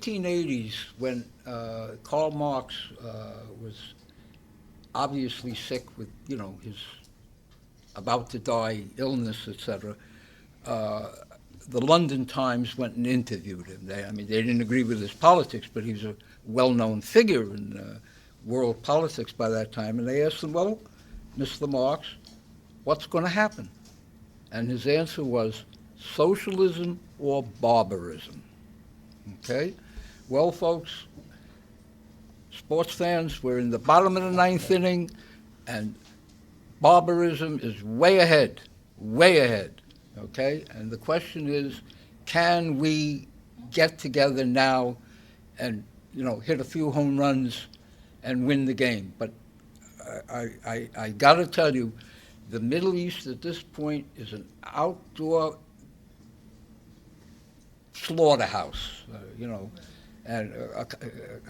1880s, when Karl Marx was obviously sick with, his about to die illness, etc., the London Times went and interviewed him. They didn't agree with his politics, but he was a well-known figure in world politics by that time. And they asked him, well, Mr. Marx, what's going to happen? And his answer was, socialism or barbarism. Okay? Well, folks, sports fans, we're in the bottom of the ninth inning, and barbarism is way ahead, okay? And the question is, can we get together now and, hit a few home runs and win the game? But I got to tell you, the Middle East at this point is an outdoor slaughterhouse, and a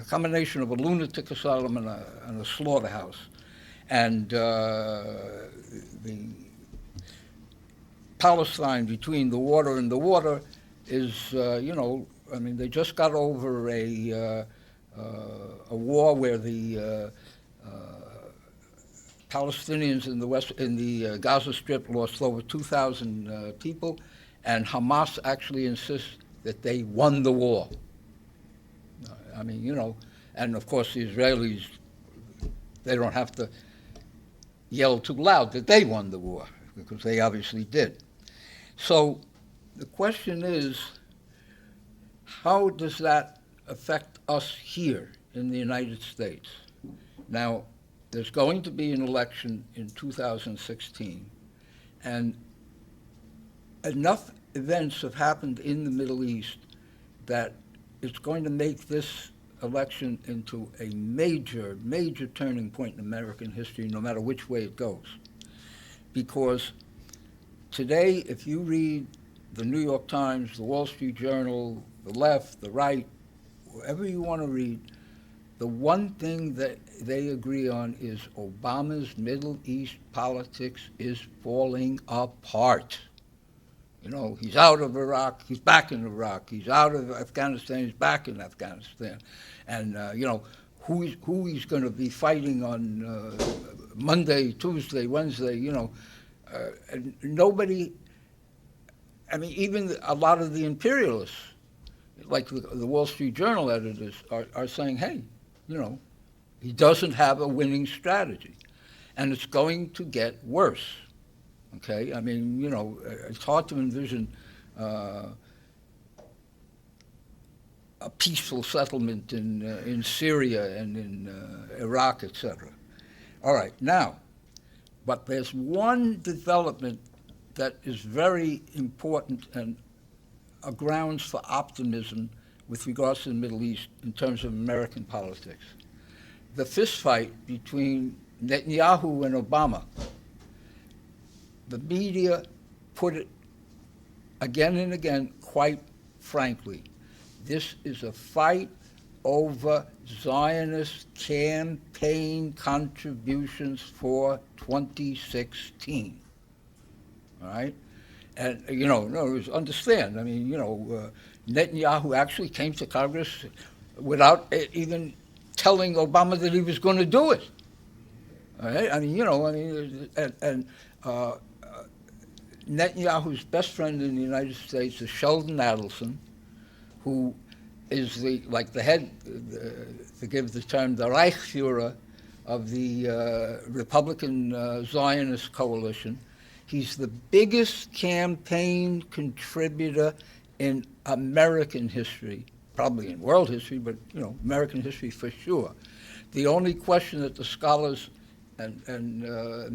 combination of a lunatic asylum and a slaughterhouse. And the Palestine, between the water and the water, is, they just got over a war where the Palestinians in the Gaza Strip lost over 2,000 people, and Hamas actually insists that they won the war. And of course the Israelis, they don't have to yell too loud that they won the war, because they obviously did. So the question is, how does that affect us here in the United States? Now, there's going to be an election in 2016, and enough events have happened in the Middle East that it's going to make this election into a major, major turning point in American history, no matter which way it goes. Because today, if you read the New York Times, the Wall Street Journal, the left, the right, wherever you want to read, the one thing that they agree on is Obama's Middle East politics is falling apart. He's out of Iraq, he's back in Iraq. He's out of Afghanistan, he's back in Afghanistan. And, who he's going to be fighting on Monday, Tuesday, Wednesday, and nobody, even a lot of the imperialists, like the Wall Street Journal editors, are saying, hey, he doesn't have a winning strategy. And it's going to get worse. Okay, it's hard to envision a peaceful settlement in Syria and in Iraq, etc. All right, now, but there's one development that is very important and a grounds for optimism with regards to the Middle East in terms of American politics. The fistfight between Netanyahu and Obama. The media put it again and again, quite frankly. This is a fight over Zionist campaign contributions for 2016. All right? And, understand, Netanyahu actually came to Congress without even telling Obama that he was going to do it. All right? Netanyahu's best friend in the United States is Sheldon Adelson, who is the head, to give the term, the Reichsführer of the Republican Zionist coalition. He's the biggest campaign contributor in American history, probably in world history, but American history for sure. The only question that the scholars and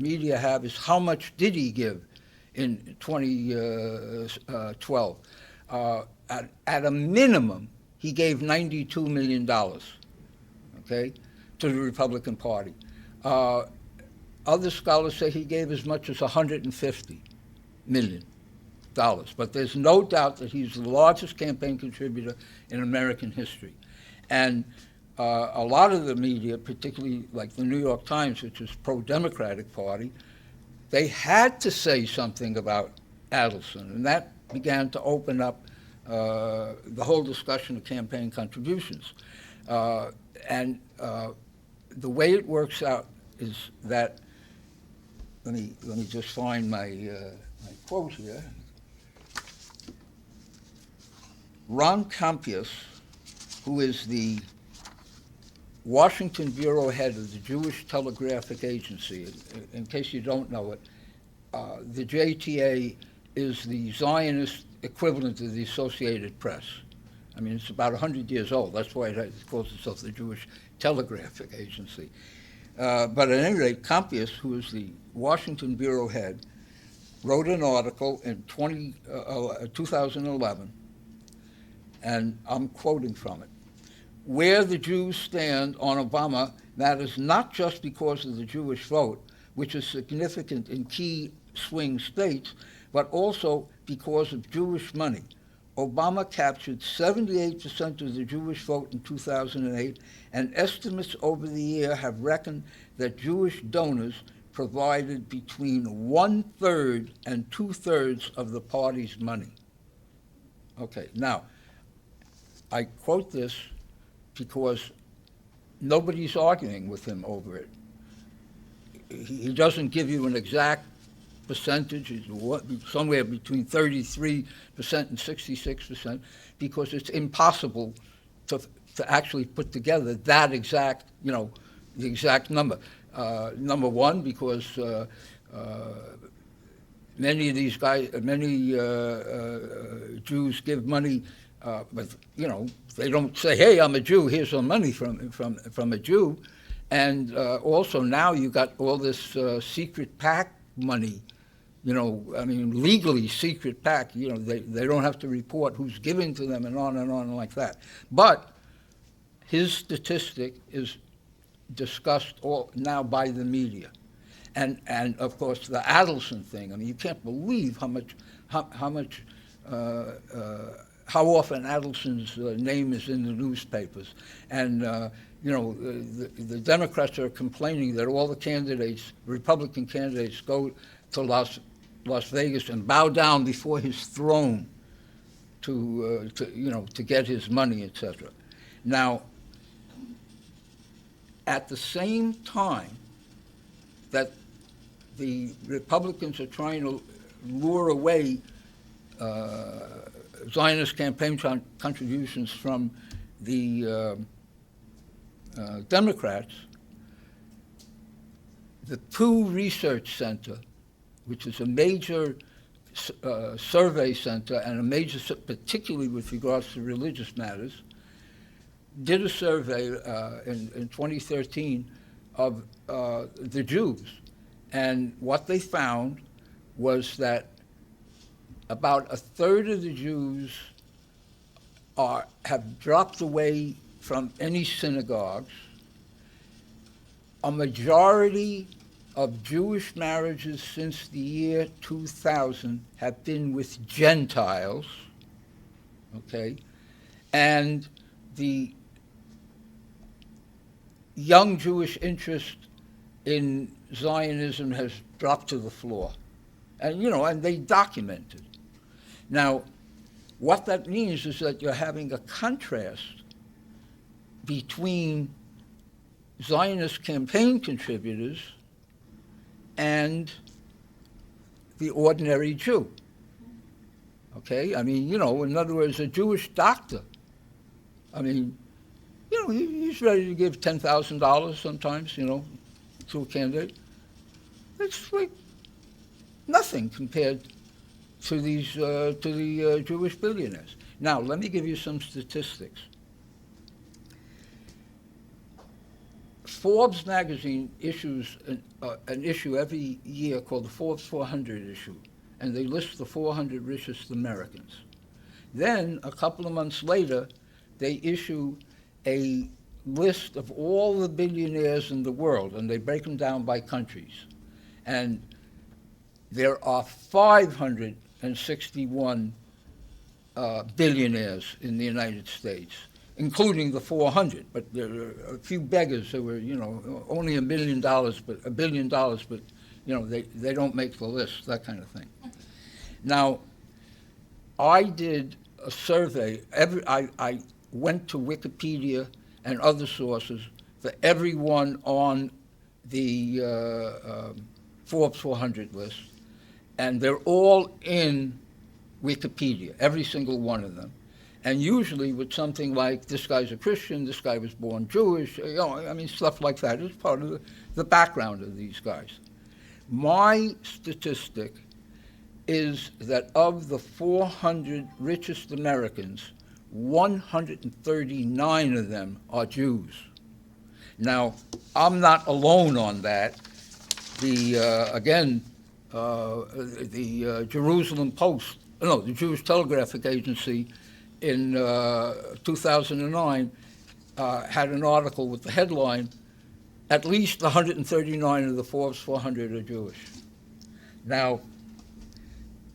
media have is how much did he give in 2012? At a minimum, he gave $92 million, okay, to the Republican Party. Other scholars say he gave as much as $150 million. But there's no doubt that he's the largest campaign contributor in American history. And a lot of the media, particularly like the New York Times, which is pro-Democratic Party, they had to say something about Adelson, and that began to open up the whole discussion of campaign contributions. And the way it works out is that, let me just find my quote here. Ron Campius, who is the Washington bureau head of the Jewish Telegraphic Agency, in case you don't know it, the JTA is the Zionist equivalent of the Associated Press. I mean, it's about 100 years old. That's why it calls itself the Jewish Telegraphic Agency. But at any rate, Campius, who is the Washington bureau head, wrote an article in 2011, and I'm quoting from it. Where the Jews stand on Obama matters not just because of the Jewish vote, which is significant in key swing states, but also because of Jewish money. Obama captured 78% of the Jewish vote in 2008, and estimates over the year have reckoned that Jewish donors provided between 1/3 and 2/3 of the party's money. Okay, now, I quote this because nobody's arguing with him over it. He doesn't give you an exact percentage, it's somewhere between 33% and 66%, because it's impossible to actually put together that exact, the exact number. Number one, because many of these guys, Jews give money, but they don't say, "Hey, I'm a Jew. Here's some money from a Jew," and also now you got all this secret PAC money. Legally secret PAC. They don't have to report who's giving to them, and on like that. But his statistic is discussed now by the media, and of course the Adelson thing. You can't believe how often Adelson's name is in the newspapers, and the Democrats are complaining that all the candidates, Republican candidates, go to Las Vegas and bow down before his throne to get his money, etc. Now, at the same time that the Republicans are trying to lure away Zionist campaign contributions from the Democrats, the Pew Research Center, which is a major survey center and a major, particularly with regards to religious matters, did a survey in 2013 of the Jews. And what they found was that about 1/3 of the Jews have dropped away from any synagogues. A majority of Jewish marriages since the year 2000 have been with Gentiles, okay? And the young Jewish interest in Zionism has dropped to the floor. And, and they document it. Now, what that means is that you're having a contrast between Zionist campaign contributors and the ordinary Jew. Okay? In other words, a Jewish doctor, he's ready to give $10,000 sometimes, to a candidate. It's like nothing compared to the Jewish billionaires. Now, let me give you some statistics. Forbes magazine issues an issue every year called the Forbes 400 issue, and they list the 400 richest Americans. Then, a couple of months later, they issue a list of all the billionaires in the world, and they break them down by countries. And there are 561 billionaires in the United States, including the 400. But there are a few beggars who were, only $1 billion, but they don't make the list, that kind of thing. Now, I did a survey. I went to Wikipedia and other sources for everyone on the Forbes 400 list, and they're all in Wikipedia, every single one of them. And usually with something like, this guy's a Christian, this guy was born Jewish, I mean, stuff like that is part of the background of these guys. My statistic is that of the 400 richest Americans, 139 of them are Jews. Now, I'm not alone on that. The Jerusalem Post, no, the Jewish Telegraphic Agency in 2009 had an article with the headline, "At least 139 of the Forbes 400 are Jewish." Now,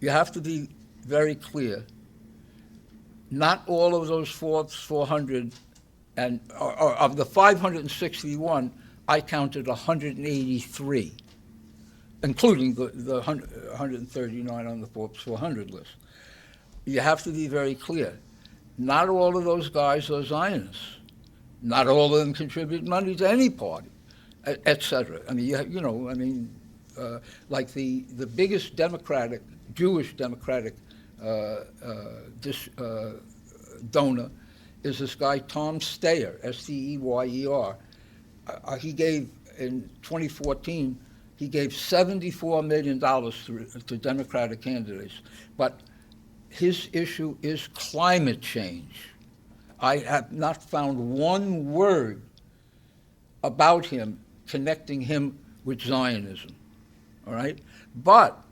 you have to be very clear. Not all of those Forbes 400, and or of the 561, I counted 183, including the 139 on the Forbes 400 list. You have to be very clear. Not all of those guys are Zionists. Not all of them contribute money to any party, et cetera. I mean, like the biggest Jewish Democratic donor is this guy Tom Steyer, Steyer. He gave, in 2014, he gave $74 million to Democratic candidates. But his issue is climate change. I have not found one word about him connecting him with Zionism, all right? But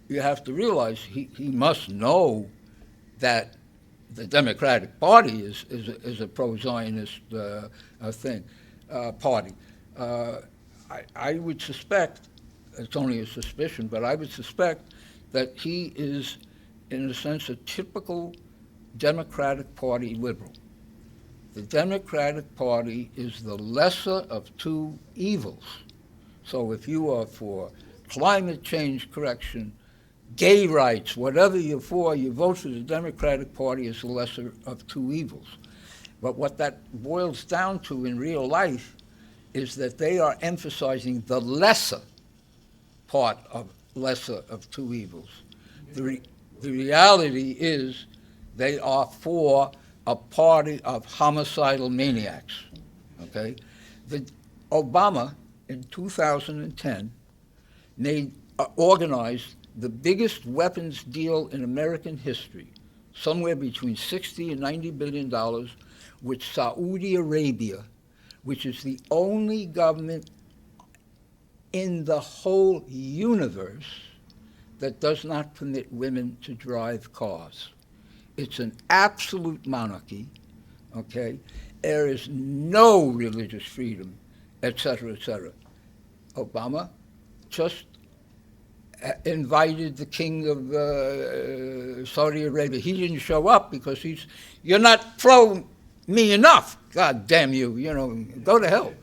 you have to realize he must know that the Democratic Party is a pro-Zionist party. I would suspect, it's only a suspicion, but I would suspect that he is, in a sense, a typical Democratic Party liberal. The Democratic Party is the lesser of two evils. So if you are for climate change correction, gay rights, whatever you're for, you vote for the Democratic Party as the lesser of two evils. But what that boils down to in real life is that they are emphasizing the lesser part of lesser of two evils. The reality is they are for a party of homicidal maniacs, okay? Obama, in 2010, organized the biggest weapons deal in American history, somewhere between $60 and $90 billion, with Saudi Arabia, which is the only government in the whole universe that does not permit women to drive cars. It's an absolute monarchy, okay? There is no religious freedom, et cetera, et cetera. Obama just invited the king of Saudi Arabia. He didn't show up because you're not pro me enough. God damn you, go to hell.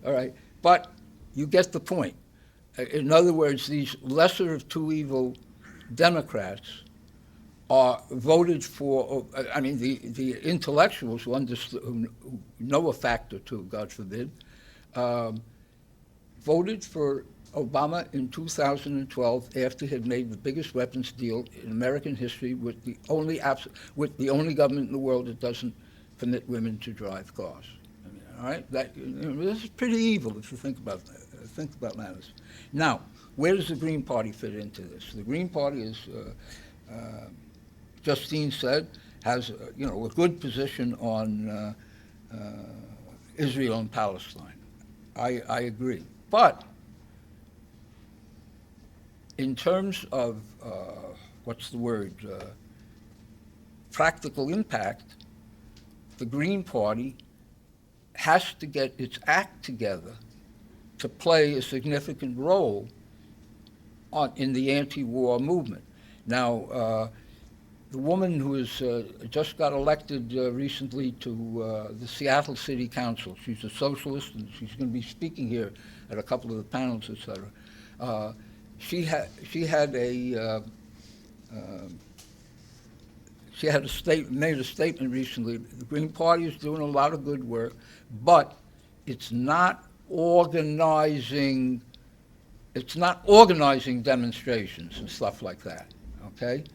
All right, but you get the point. In other words, these lesser of two evil Democrats are voted for. I mean, the intellectuals who know a fact or two, God forbid, voted for Obama in 2012 after he had made the biggest weapons deal in American history with the only government in the world that doesn't permit women to drive cars. I mean, all right, this is pretty evil if you think about matters. Now, where does the Green Party fit into this? The Green Party is, Justine said, has a good position on Israel and Palestine. I agree, but in terms of practical impact, the Green Party has to get its act together to play a significant role in the anti-war movement. Now, the woman who has just got elected recently to the Seattle City Council, she's a socialist, and she's going to be speaking here at a couple of the panels, et cetera. she had made a statement recently. The Green Party is doing a lot of good work, but it's not organizing. It's not organizing demonstrations and stuff like that. Okay,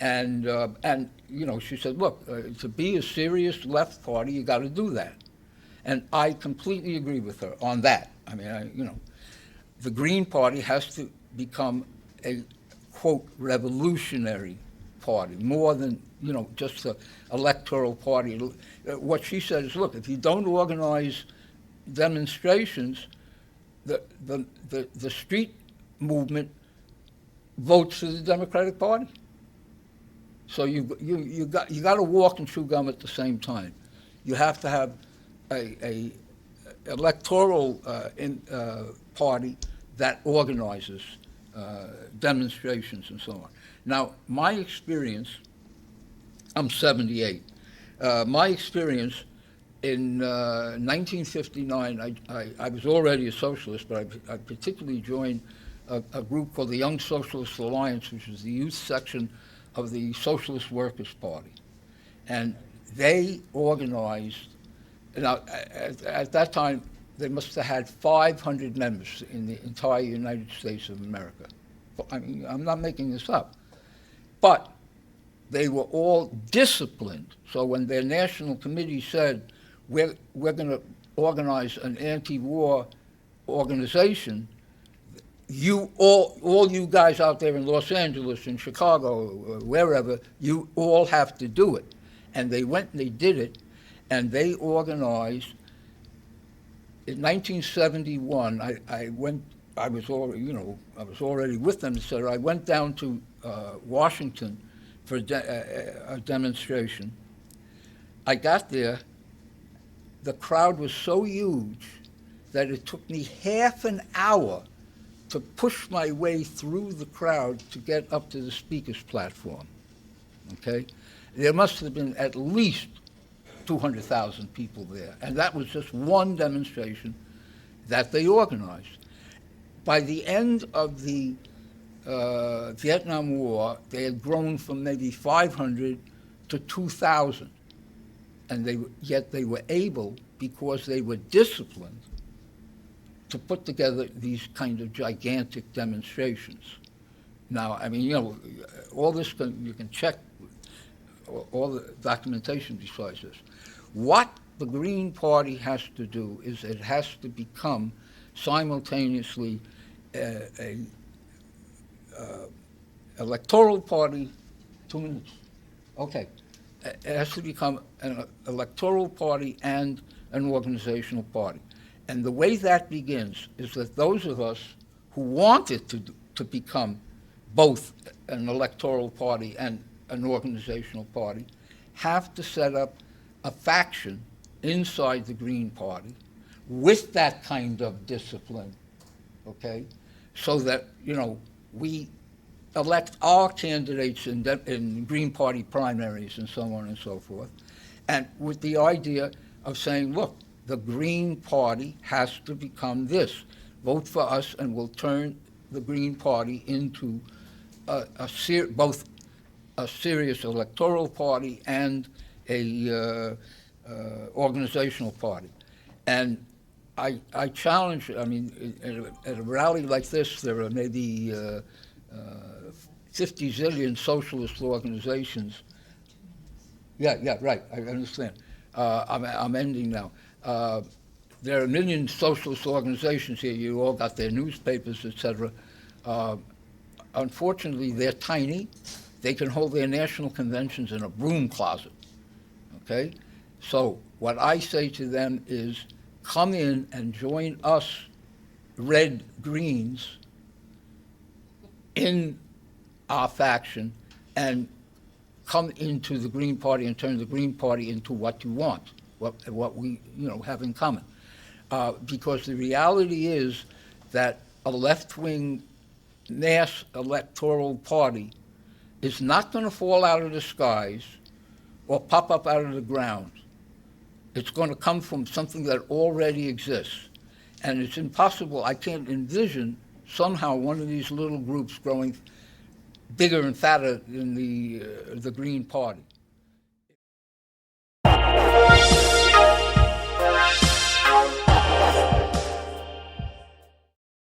and she said, look, to be a serious left party, you got to do that, and I completely agree with her on that. I mean, the Green Party has to become a quote revolutionary party, more than just an electoral party. What she said is, look, if you don't organize demonstrations, the street movement votes for the Democratic Party. So you got to walk and chew gum at the same time. You have to have a electoral party that organizes demonstrations and so on. Now, my experience, I'm 78. My experience in 1959, I was already a socialist, but I particularly joined a group called the Young Socialist Alliance, which is the youth section of the Socialist Workers' Party. And they organized, now at that time, they must have had 500 members in the entire United States of America. I mean, I'm not making this up. But they were all disciplined. So when their national committee said, we're going to organize an anti-war organization, all you guys out there in Los Angeles, in Chicago, or wherever, you all have to do it. And they went and they did it, and they organized. In 1971, I was already with them, so I went down to Washington for a demonstration. I got there, the crowd was so huge that it took me half an hour to push my way through the crowd to get up to the speaker's platform, okay? There must have been at least 200,000 people there, and that was just one demonstration that they organized. By the end of the Vietnam War, they had grown from maybe 500 to 2,000, and yet they were able, because they were disciplined, to put together these kind of gigantic demonstrations. Now, I mean, all this you can check all the documentation besides this. What the Green Party has to do is it has to become simultaneously a electoral party. 2 minutes. Okay. It has to become an electoral party and an organizational party. And the way that begins is that those of us who want it to become both an electoral party and an organizational party have to set up a faction inside the Green Party with that kind of discipline, okay, so that, we elect our candidates in Green Party primaries and so on and so forth, and with the idea of saying, look, the Green Party has to become this. Vote for us and we'll turn the Green Party into both a serious electoral party and a organizational party. And I challenge, I mean, at a rally like this, there are maybe 50 zillion socialist organizations. Yeah, right, I understand. I'm ending now. There are a million socialist organizations here. You all got their newspapers, etc. Unfortunately, they're tiny. They can hold their national conventions in a broom closet, okay? So what I say to them is, come in and join us, Red Greens, in our faction, and come into the Green Party and turn the Green Party into what you want, what we have in common. Because the reality is that a left-wing mass electoral party is not going to fall out of the skies or pop up out of the ground. It's going to come from something that already exists. And it's impossible. I can't envision somehow one of these little groups growing bigger and fatter than the Green Party.